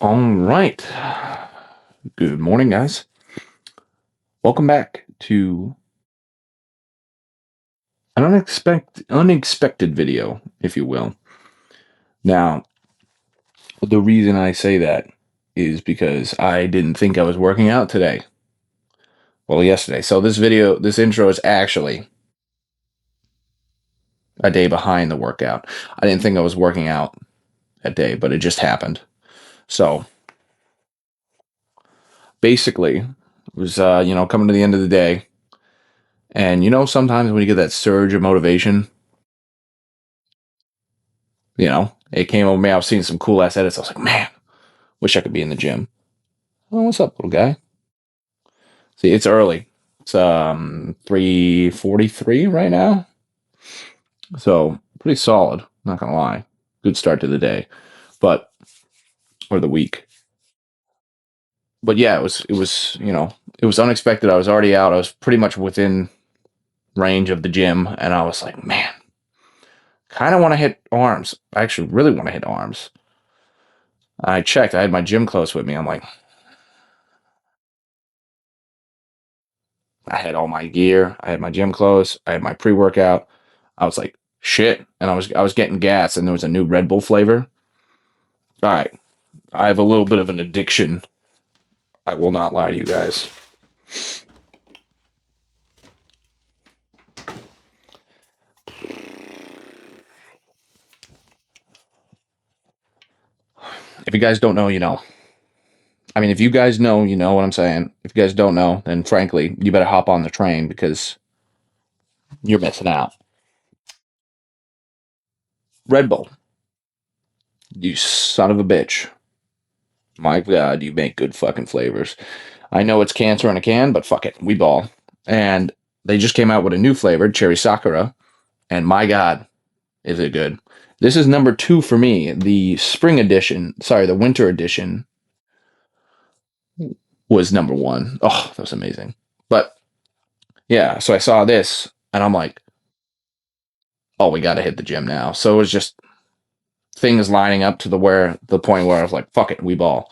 All right. Good morning, guys. Welcome back to an unexpected video, if you will. Now, the reason I say that is because I didn't think I was working out today. Well, yesterday. So this intro is actually a day behind the workout. I didn't think I was working out that day, but it just happened. So basically, it was coming to the end of the day, and sometimes when you get that surge of motivation, it came over me. I was seeing some cool ass edits. I was like, man, wish I could be in the gym. Oh, what's up, little guy? See, it's early. It's 3:43 right now. So pretty solid, not gonna lie. Good start to the day. But or the week. But yeah, it was unexpected. I was already out. I was pretty much within range of the gym, and I was like, man, kinda wanna hit arms. I actually really want to hit arms. I checked, I had my gym clothes with me. I'm like, I had all my gear, I had my gym clothes, I had my pre-workout. I was like, shit. And I was getting gas, and there was a new Red Bull flavor. All right. I have a little bit of an addiction. I will not lie to you guys. If you guys don't know, you know. I mean, if you guys know, you know what I'm saying. If you guys don't know, then frankly, you better hop on the train because you're missing out. Red Bull, you son of a bitch. My God, you make good fucking flavors. I know it's cancer in a can, but fuck it, we ball. And they just came out with a new flavor, cherry sakura, and my God, is it good? This is number two for me. The spring edition, sorry, the winter edition was number one. Oh, that was amazing. But yeah, so I saw this and I'm like, oh, we got to hit the gym now. So it was just things lining up to the point where I was like, fuck it, we ball.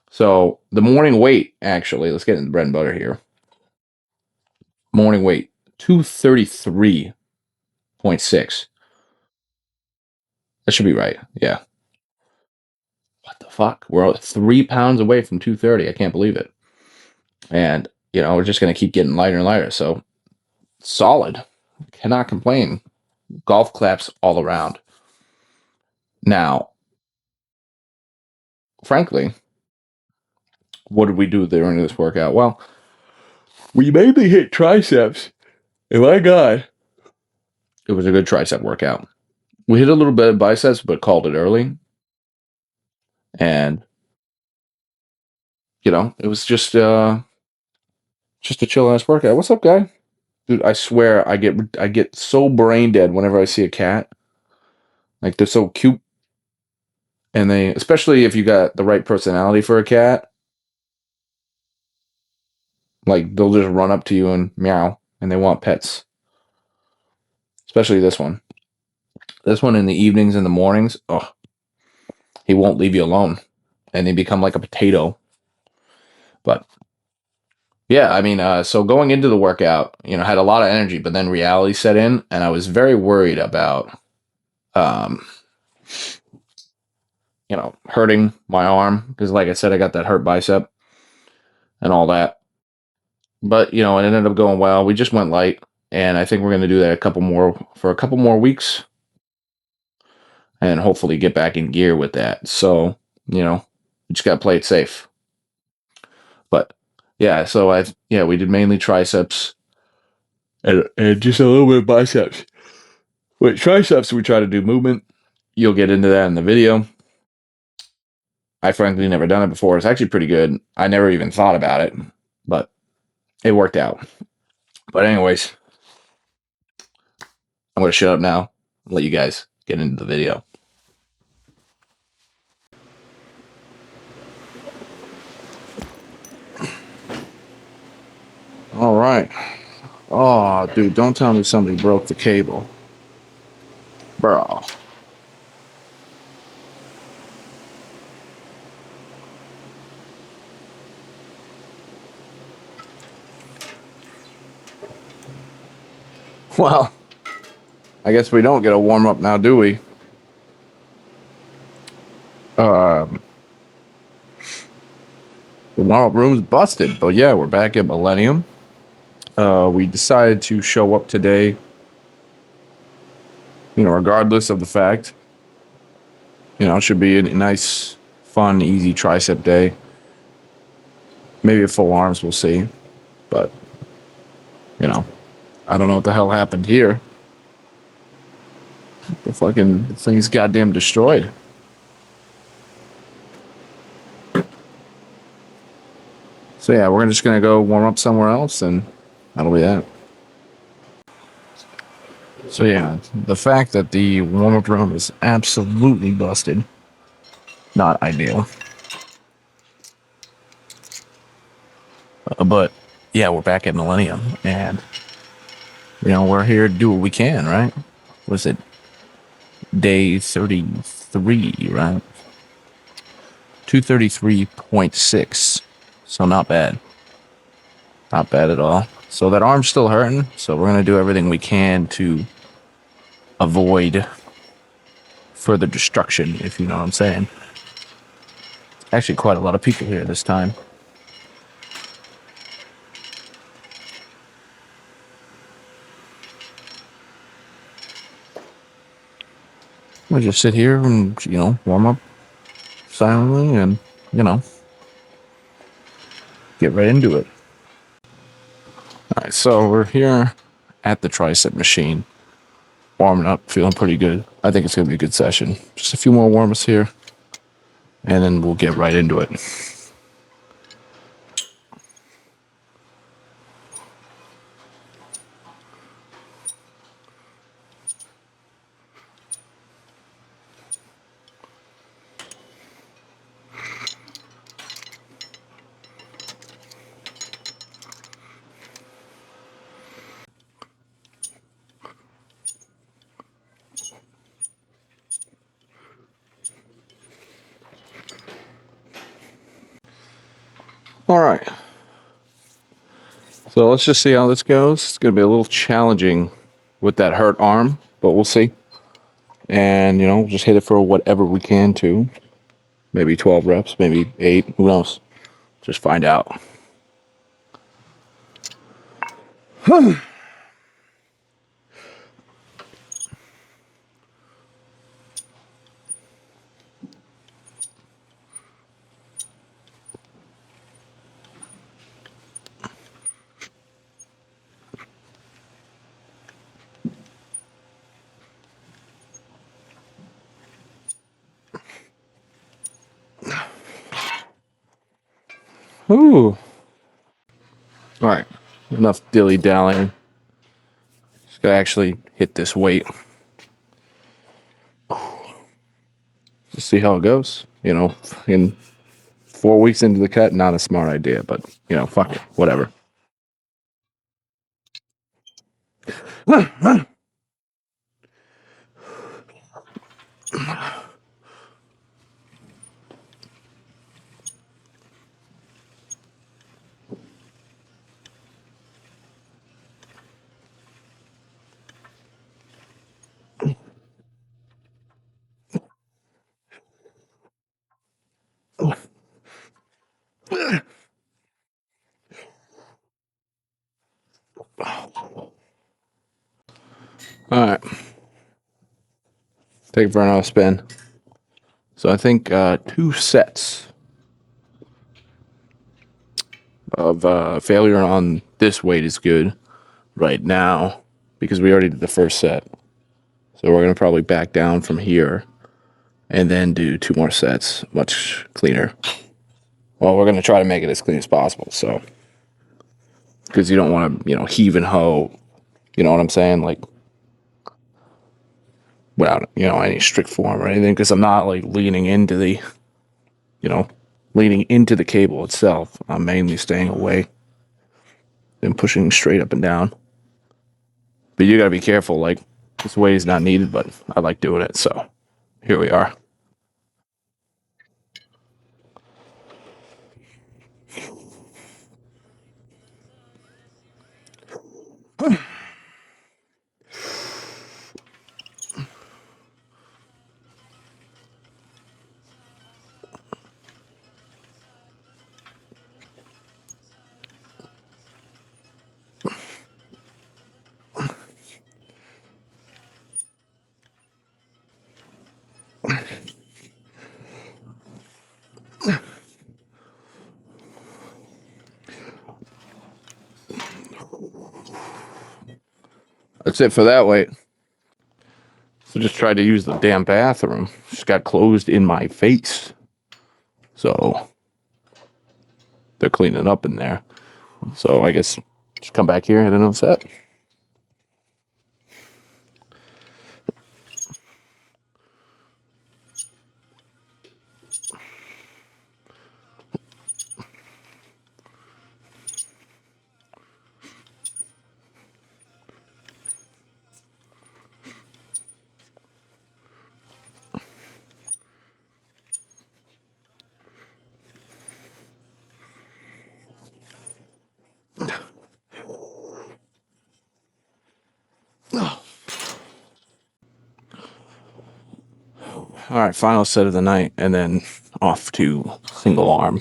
So the morning weight, actually, let's get into the bread and butter here. Morning weight, 233.6. That should be right. Yeah. What the fuck? We're 3 pounds away from 230. I can't believe it. And, we're just going to keep getting lighter and lighter. So solid. Cannot complain. Golf claps all around. Now, frankly, what did we do during this workout? Well, we mainly hit triceps. And my God, it was a good tricep workout. We hit a little bit of biceps, but called it early. And, it was just a chill ass workout. What's up, guy? Dude, I swear I get so brain dead whenever I see a cat. Like they're so cute, and they, especially if you got the right personality for a cat, like they'll just run up to you and meow, and they want pets. Especially this one. This one in the evenings and the mornings, oh, he won't leave you alone, and they become like a potato. But yeah, I mean, so going into the workout, had a lot of energy, but then reality set in, and I was very worried about, um, hurting my arm because, like I said, I got that hurt bicep and all that. But it ended up going well. We just went light, and I think we're going to do that a couple more weeks, and hopefully get back in gear with that. So we just got to play it safe. But yeah, so we did mainly triceps and just a little bit of biceps. With triceps, we try to do movement. You'll get into that in the video. I frankly never done it before. It's actually pretty good. I never even thought about it, but it worked out. But anyways, I'm going to shut up now and let you guys get into the video. All right. Oh, dude, don't tell me somebody broke the cable. Bro. Well, I guess we don't get a warm up now, do we? Um, the warm up room's busted, but yeah, we're back at Millennium. We decided to show up today, regardless of the fact. It should be a nice, fun, easy tricep day. Maybe a full arms, we'll see. But, I don't know what the hell happened here. The fucking thing's goddamn destroyed. So yeah, we're just gonna go warm up somewhere else, and that'll be that. So yeah, the fact that the warm up room is absolutely busted, not ideal. But yeah, we're back at Millennium, and we're here to do what we can, right? Was it day 33, right? 233.6. So not bad. Not bad at all. So that arm's still hurting, so we're gonna do everything we can to avoid further destruction, if you know what I'm saying. Actually, quite a lot of people here this time. We'll just sit here and, warm up silently and, get right into it. All right, so we're here at the tricep machine, warming up, feeling pretty good. I think it's going to be a good session. Just a few more warm-ups here, and then we'll get right into it. All right. So let's just see how this goes. It's going to be a little challenging with that hurt arm, but we'll see. And, we'll just hit it for whatever we can to. Maybe 12 reps, maybe 8. Who knows? Just find out. Ooh. All right. Enough dilly-dallying. Just got to actually hit this weight. Just see how it goes. In 4 weeks into the cut, not a smart idea, but, fuck it. Whatever. All right. Take it for another spin. So I think 2 sets of failure on this weight is good right now because we already did the first set. So we're going to probably back down from here and then do 2 more sets, much cleaner. Well, we're going to try to make it as clean as possible. So, because you don't want to, heave and hoe, you know what I'm saying? Like, without, any strict form or anything, because I'm not like leaning into the, leaning into the cable itself. I'm mainly staying away and pushing straight up and down. But you got to be careful. Like, this weight is not needed, but I like doing it. So, here we are. That's it for that weight. So just tried to use the damn bathroom. Just got closed in my face. So they're cleaning up in there. So I guess just come back here and hit another set. All right, final set of the night, and then off to single arm.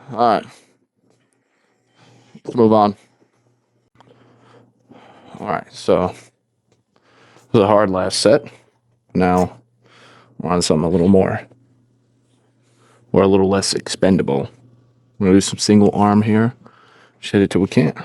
All right, let's move on. All right, so it was a hard last set. Now we're on something a little more, or a little less expendable. I'm gonna do some single arm here. Just hit it till we can't.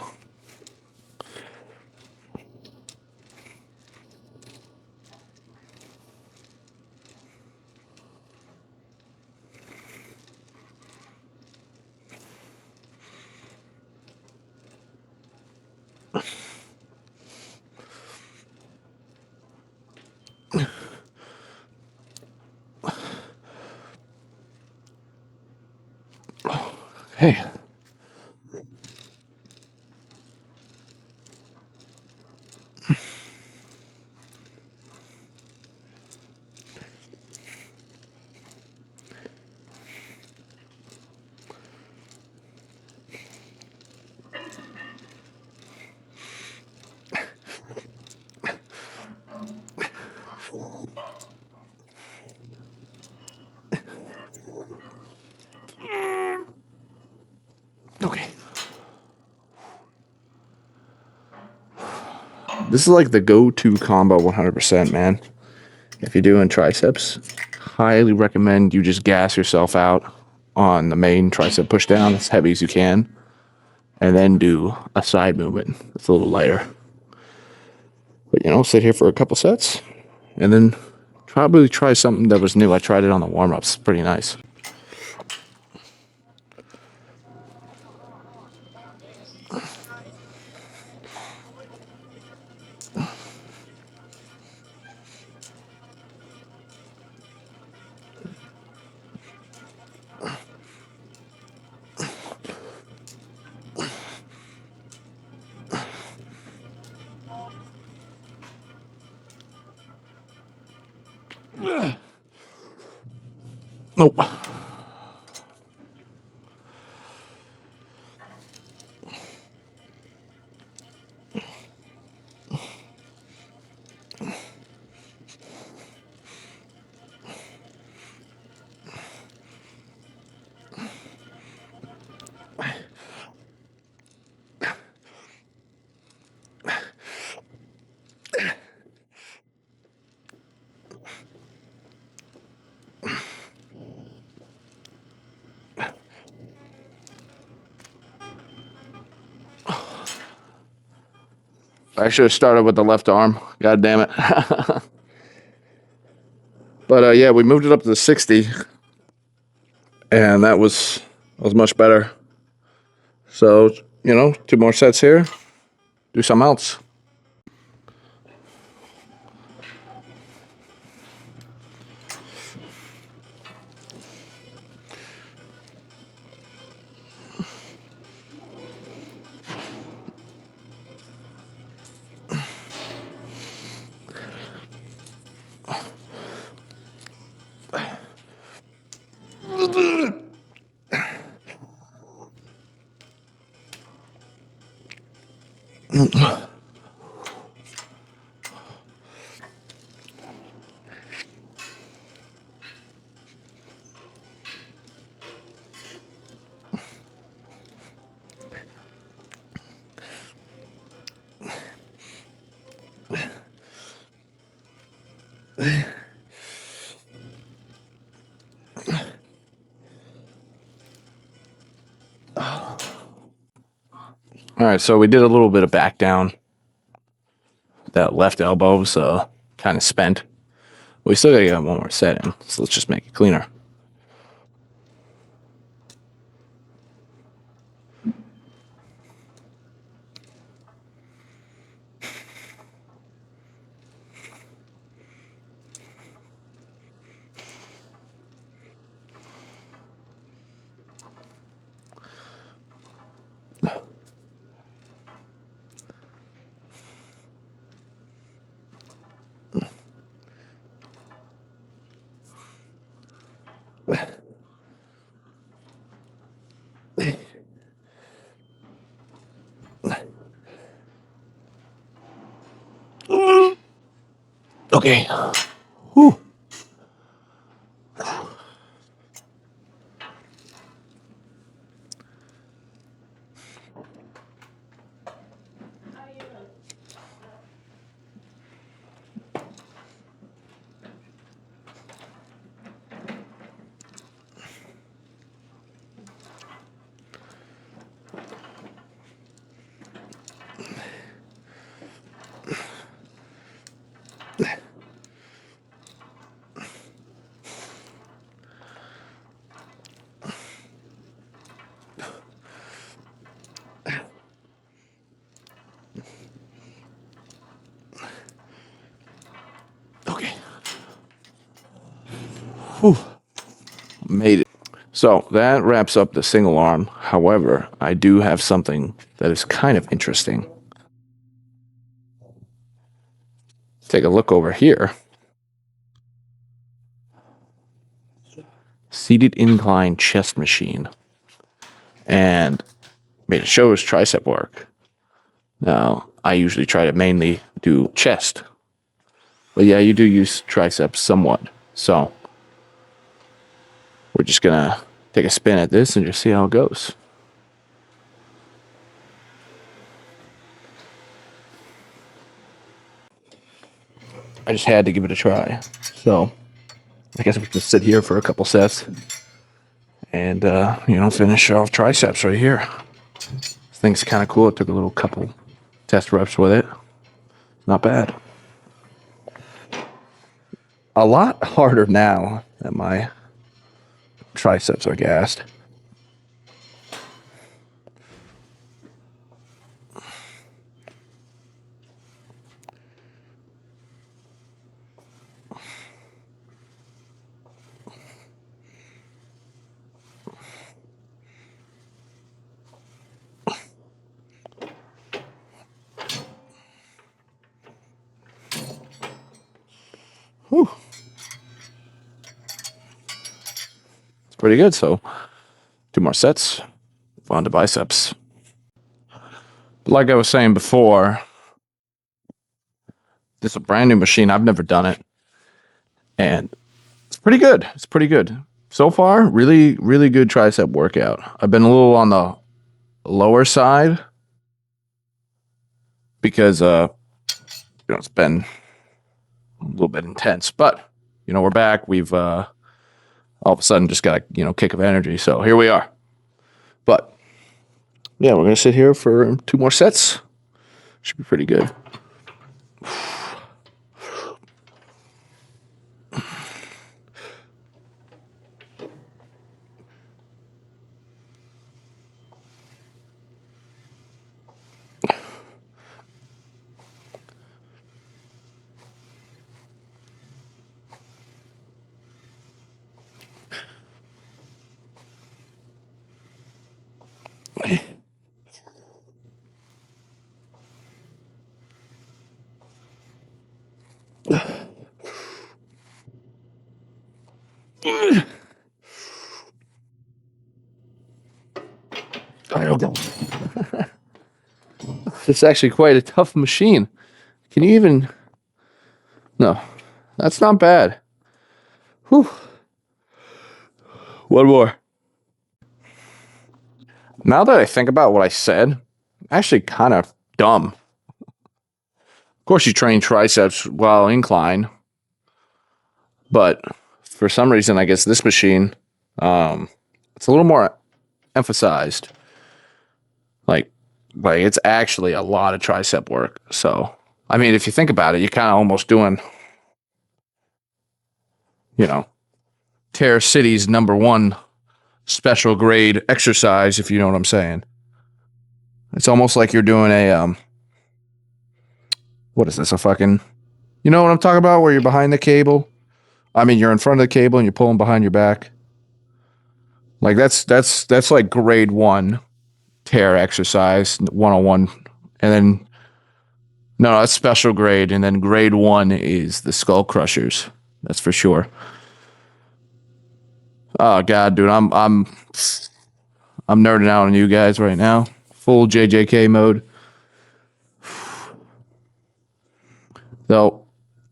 Hey. Okay. This is like the go-to combo 100%, man. If you're doing triceps, highly recommend you just gas yourself out on the main tricep push down as heavy as you can, and then do a side movement that's a little lighter. But sit here for a couple sets, and then probably try something that was new. I tried it on the warm-ups. Pretty nice. Nope. I should have started with the left arm. God damn it. But yeah, we moved it up to the 60, and that was much better. So, 2 more sets here. Do something else. All right, so we did a little bit of back down. That left elbow's kind of spent. We still gotta get one more set in, so let's just make it cleaner. Okay. Whew. Okay. Whew. Made it. So that wraps up the single arm. However, I do have something that is kind of interesting. Take a look over here. Seated incline chest machine. And it shows tricep work. Now, I usually try to mainly do chest. But yeah, you do use triceps somewhat. So we're just gonna take a spin at this and just see how it goes. I just had to give it a try. So I guess we can sit here for a couple sets and finish off triceps right here. This thing's kind of cool. It took a little couple test reps with it. Not bad. A lot harder now that my triceps are gassed. Whew. It's pretty good. So 2 more sets. On to biceps. Like I was saying before, this is a brand new machine. I've never done it. And it's pretty good. It's pretty good. So far, really, really good tricep workout. I've been a little on the lower side because it's been a little bit intense. But we're back. We've all of a sudden just got a kick of energy. So here we are. But yeah, we're gonna sit here for 2 more sets. Should be pretty good. I don't know. It's actually quite a tough machine. Can you even? No, that's not bad. Whew. One more. Now that I think about what I said, actually kind of dumb. Of course, you train triceps while incline, but for some reason, I guess this machine, it's a little more emphasized. Like, like it's actually a lot of tricep work. So, I mean, if you think about it, you're kind of almost doing, you know, Terra City's #1 special grade exercise, if you know what I'm saying. It's almost like you're doing a what is this? A fucking, you know what I'm talking about? Where you're behind the cable. I mean, you're in front of the cable and you're pulling behind your back. Like that's like grade 1 tear exercise 101, and then no, that's special grade, and then grade 1 is the skull crushers. That's for sure. Oh god, dude, I'm nerding out on you guys right now. Full JJK mode. Though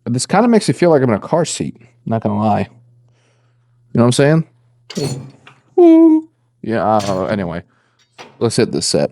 this kind of makes me feel like I'm in a car seat. Not gonna lie. You know what I'm saying? Woo. Yeah. Anyway, let's hit this set.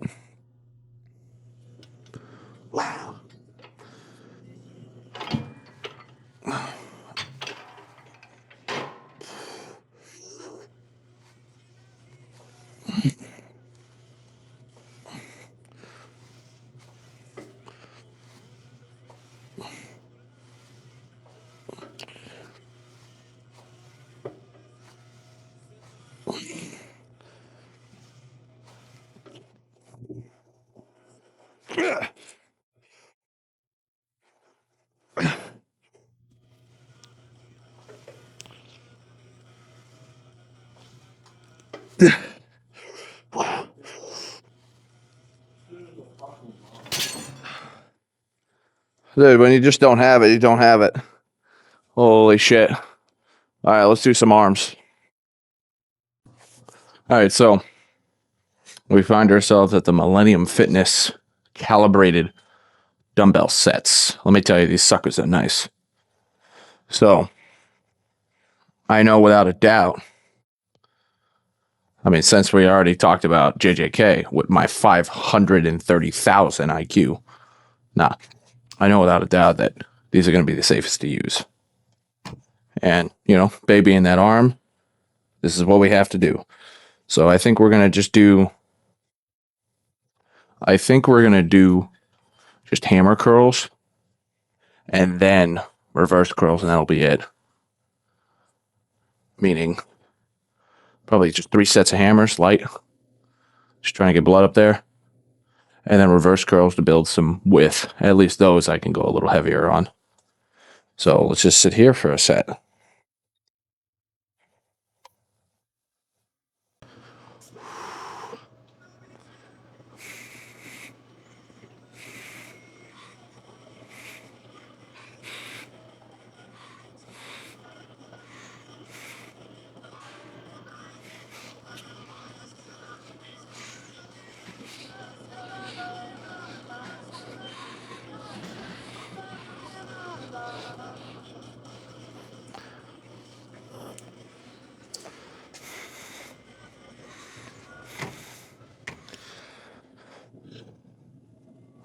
Dude, when you just don't have it, you don't have it. Holy shit. All right, let's do some arms. All right, so we find ourselves at the Millennium Fitness calibrated dumbbell sets. Let me tell you, these suckers are nice. So, I know without a doubt, I mean, since we already talked about JJK with my 530,000 IQ, nah, I know without a doubt that these are going to be the safest to use. And, you know, baby in that arm, this is what we have to do. So I think we're going to just do, I think we're going to do just hammer curls and then reverse curls, and that'll be it. Meaning, probably just 3 sets of hammers, light, just trying to get blood up there, and then reverse curls to build some width. At least those I can go a little heavier on. So let's just sit here for a set.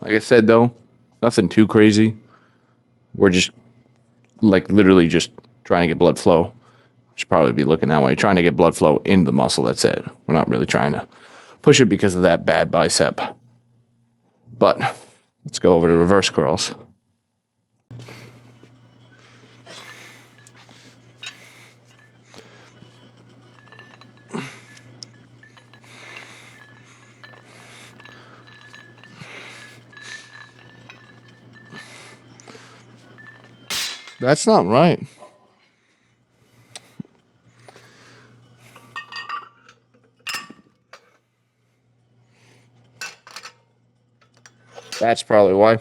Like I said, though, nothing too crazy. We're just like literally just trying to get blood flow. Should probably be looking that way, trying to get blood flow in the muscle. That's it. We're not really trying to push it because of that bad bicep. But let's go over to reverse curls. That's not right. That's probably why.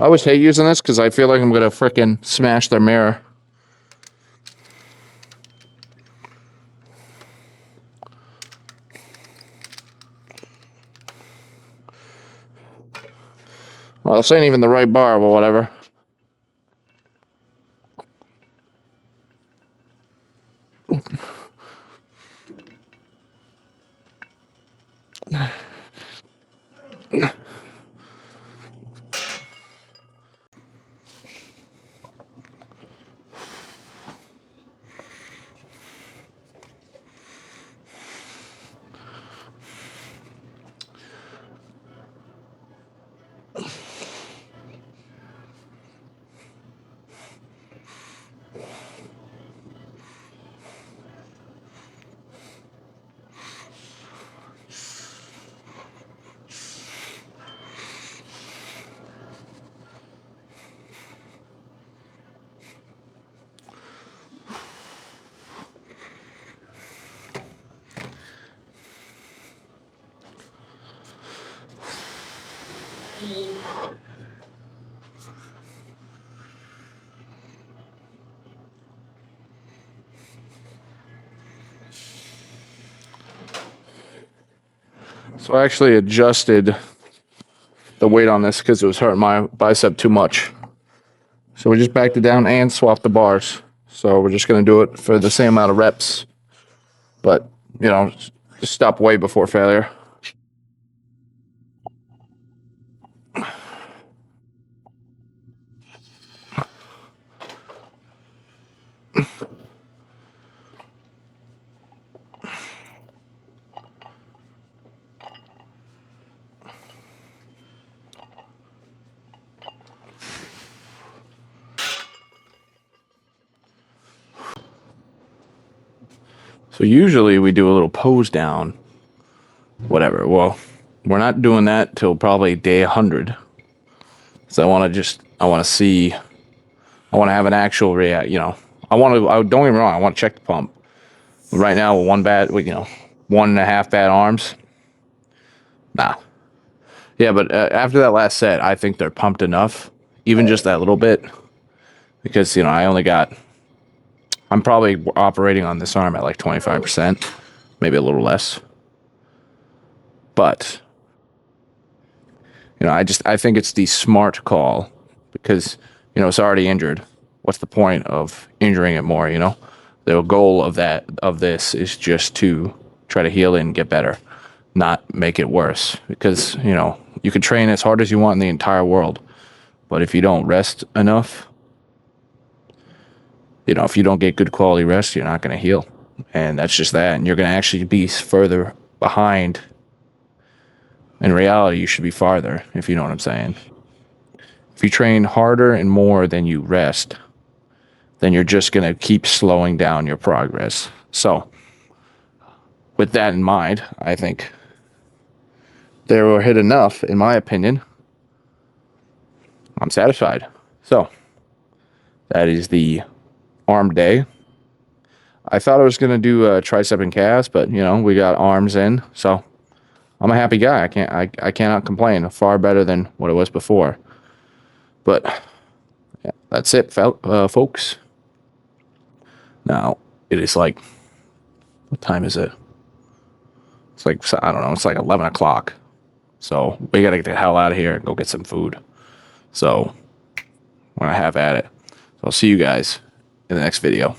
I always hate using this because I feel like I'm going to frickin' smash their mirror. Well, this ain't even the right bar, but whatever. So I actually adjusted the weight on this because it was hurting my bicep too much. So we just backed it down and swapped the bars. So we're just going to do it for the same amount of reps. But, you know, just stop way before failure. So usually we do a little pose down, whatever. Well, we're not doing that till probably day 100. So I want to see, I want to have an actual react, you know. Don't get me wrong, I want to check the pump. Right now, with 1.5 bad arms. Nah. Yeah, but after that last set, I think they're pumped enough, even just that little bit, because, you know, I'm probably operating on this arm at like 25%, maybe a little less. But, you know, I think it's the smart call because, you know, it's already injured. What's the point of injuring it more, you know? The goal of this is just to try to heal it and get better, not make it worse. Because, you know, you can train as hard as you want in the entire world, but if you don't rest enough, you know, if you don't get good quality rest, you're not going to heal. And that's just that. And you're going to actually be further behind. In reality, you should be farther, if you know what I'm saying. If you train harder and more than you rest, then you're just going to keep slowing down your progress. So, with that in mind, I think they were hit enough, in my opinion. I'm satisfied. So, that is the arm day. I thought I was going to do a tricep and calves, but, you know, we got arms in. So, I'm a happy guy. I cannot complain. Far better than what it was before. But, yeah, that's it, folks. Now, it is like, what time is it? It's like, I don't know, it's like 11 o'clock. So we got to get the hell out of here and go get some food. So when I have at it. So I'll see you guys in the next video.